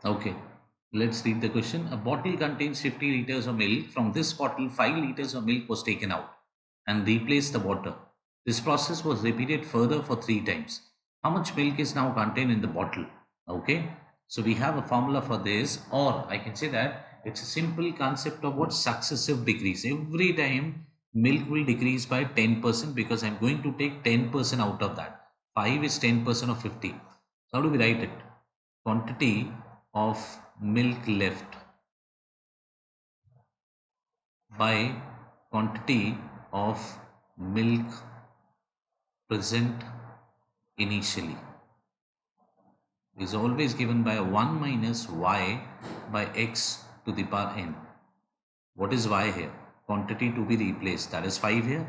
Okay, let's read the question. A bottle contains 50 liters of milk. From this bottle, 5 liters of milk was taken out and replaced the water. This process was repeated further for 3 times. How much milk is now contained in the bottle? Okay, so we have a formula for this, or I can say that it's a simple concept of what successive decrease. Every time milk will decrease by 10% because I'm going to take 10% out of that. 5 is 10% of 50. So how do we write it? Quantity of milk left by quantity of milk present initially is always given by 1 minus y by x to the power n. What is y here? Quantity to be replaced, that is 5 here.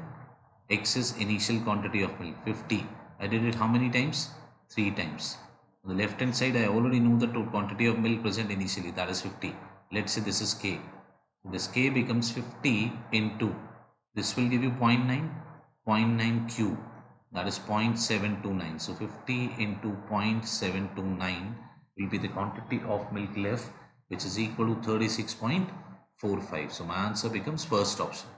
X is initial quantity of milk, 50. I did it how many times? 3 times. On the left hand side, I already know the total quantity of milk present initially, that is 50. Let's say this is K. This K becomes 50 into, this will give you 0.9, 0.9 Q, that is 0.729. So 50 into 0.729 will be the quantity of milk left, which is equal to 36.45. So my answer becomes first option.